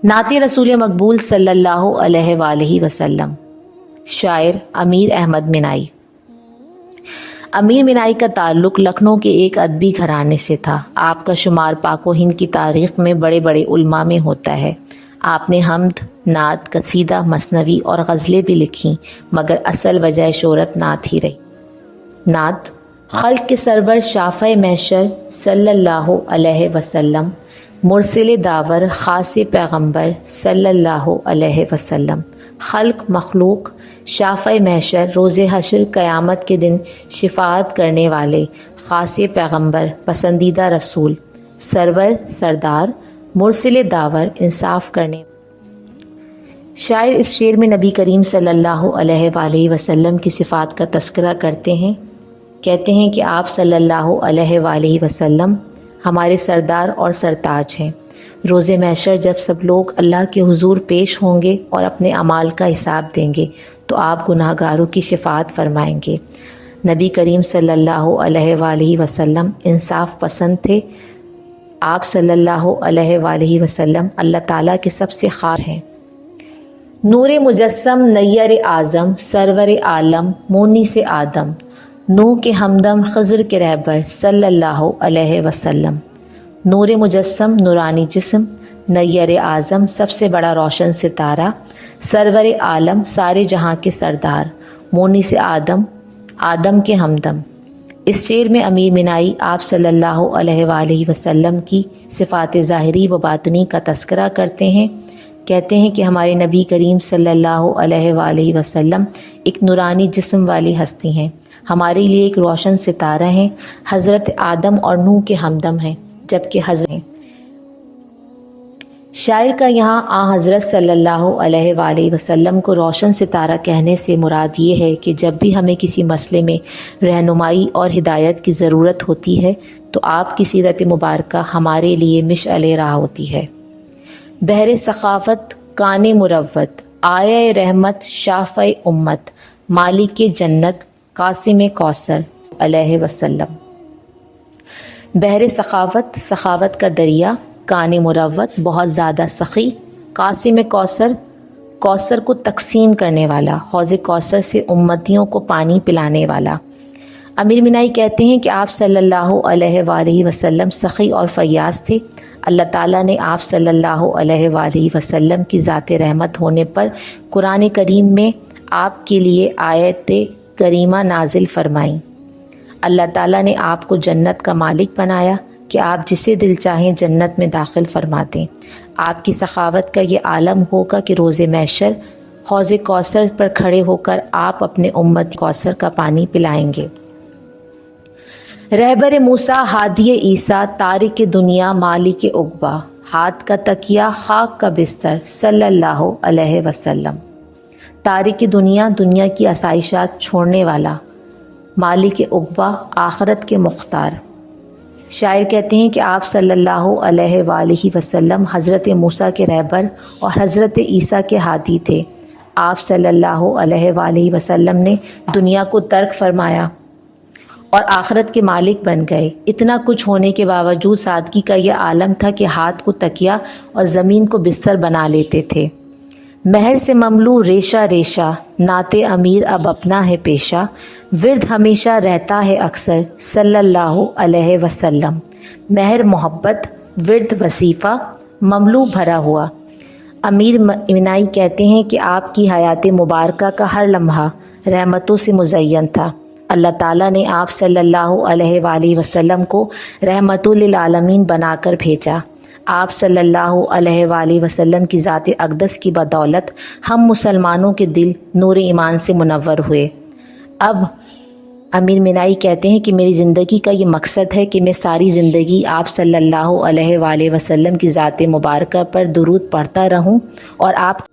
नात रसूल मकबूल सल्लल्लाहु अलैहि वालैहि वसल्लम। शायर अमीर अहमद मिनाई। अमीर मिनाई का ताल्लुक़ लखनऊ के एक अदबी घराने से था। आपका शुमार पाको हिंद की तारीख़ में बड़े बड़े उल्मा में होता है। आपने हम्द, नात, कसीदा, मसनवी और गज़लें भी लिखीं, मगर असल वजह शोहरत नात ही रही। नात खल्क़ के सरवर शाफ़े महशर सल्लल्लाहु अलैहि वसल्लम, मुरसिल दावर ख़ास पैगम्बर सल्लल्लाहु अलैहि वसल्लम। खल्क़ मखलूक शाफ़े महशर रोज़े हश्र क़यामत के दिन शिफ़ाअत करने वाले ख़ास पैगम्बर पसंदीदा रसूल सरवर सरदार मुरसिल दावर इंसाफ करने। शायर इस शेर में नबी करीम सल्लल्लाहु अलैहि वसल्लम की सिफ़ात का तज़किरा करते हैं। कहते हैं कि आप सल्लल्लाहु अलैहि वसल्लम हमारे सरदार और सरताज हैं। रोज़े महशर जब सब लोग अल्लाह के हुजूर पेश होंगे और अपने अमाल का हिसाब देंगे तो आप गुनाहगारों की शिफ़ाअत फरमाएंगे। नबी करीम सल्लल्लाहु अलैहि वसल्लम इंसाफ पसंद थे। आप सल्लल्लाहु अलैहि वसल्लम अल्लाह ताला के सबसे ख़ास हैं। नूर मुजस्सम नय्यर आज़म सरवर आलम मोनी से आदम, नूह के हमदम खज़र के रहबर सल्लल्लाहु अलैहि वसल्लम। नूर मुजस्सम नूरानी जिस्म, नय्यर आज़म सबसे बड़ा रोशन सितारा, सरवर आलम सारे जहाँ के सरदार, मोनी से आदम आदम के हमदम। इस शेर में अमीर मिनाई आप सल्लल्लाहु अलैहि वसल्लम की सिफ़ात ज़ाहिरी व बातनी का तज़किरा करते हैं। कहते हैं कि हमारे नबी करीम सल्लल्लाहु अलैहि वसल्लम एक नूरानी जिस्म वाली हस्ती हैं, हमारे लिए एक रोशन सितारा हैं। हज़रत आदम और नूह के हमदम हैं, जबकि हज़रत शायर का यहाँ हज़रत सल्लल्लाहु अलैहि वसल्लम को रोशन सितारा कहने से मुराद ये है कि जब भी हमें किसी मसले में रहनुमाई और हिदायत की ज़रूरत होती है तो आपकी सीरत मुबारका हमारे लिए मिशअल राह होती है। बहर सखावत कान मुरव्वत आया रहमत शाफ़े उम्मत मालिक जन्नत कासिम कौसर अलैहि वसल्लम। बहर सखावत सखावत का दरिया, कान मुरव्वत बहुत ज़्यादा सखी, कासिम कौसर कौसर को तकसीम करने वाला, हौज़ कौसर से उम्मतियों को पानी पिलाने वाला। अमीर मिनाई कहते हैं कि आप सल्लल्लाहु अलैहि वसल्लम सखी और फ़याज़ थे। अल्लाह ताला ने आप सल्लल्लाहु अलैहि वसल्लम की ज़ात रहमत होने पर कुरान करीम में आपके लिए आयत करीमा नाजिल फरमाई। अल्लाह ताला ने आपको जन्नत का मालिक बनाया कि आप जिसे दिल चाहें जन्नत में दाखिल फरमा दें। आपकी सखावत का ये आलम होगा कि रोज़े महशर हौज़ कौसर पर खड़े होकर आप अपने उम्मत कौसर का पानी पिलाएंगे। रहबर मूसा हादिये ईसा तारिक दुनिया मालिक उक़बा, हाथ का तकिया खाक का बिस्तर सल्लल्लाहु अलैहि वसल्लम। तारिक दुनिया दुनिया की आसाइशात छोड़ने वाला, मालिक उक़बा आखिरत के मुख्तार। शायर कहते हैं कि आप सल्लल्लाहु अलैहि वसल्लम हज़रत मूसा के रहबर और हज़रत ईसा के हादी थे। आप सल्लल्लाहु अलैहि वसल्लम ने दुनिया को तर्क फरमाया और आखिरत के मालिक बन गए। इतना कुछ होने के बावजूद सादगी का यह आलम था कि हाथ को तकिया और ज़मीन को बिस्तर बना लेते थे। महर से ममलू रेशा रेशा नाते अमीर अब अपना है पेशा, विर्द हमेशा रहता है अक्सर सल्लल्लाहु अलैहि वसल्लम। महर मोहब्बत विर्द वसीफ़ा ममलू भरा हुआ। अमीर मिनाई कहते हैं कि आपकी हयात मुबारका का हर लम्हा रहमतों से मुज़य्यन था। अल्लाह ताला ने आप सल्लल्लाहु अलैहि वसल्लम को रहमतुल लिल आलमीन बनाकर भेजा। आप सल्लल्लाहु अलैहि वसल्लम की ज़ात अक़दस की बदौलत हम मुसलमानों के दिल नूर ईमान से मुनव्वर हुए। अब अमीर मिनाई कहते हैं कि मेरी ज़िंदगी का ये मकसद है कि मैं सारी ज़िंदगी आप सल्लल्लाहु अलैहि वसल्लम की ज़ात मुबारका पर दुरूद पढ़ता रहूं और आप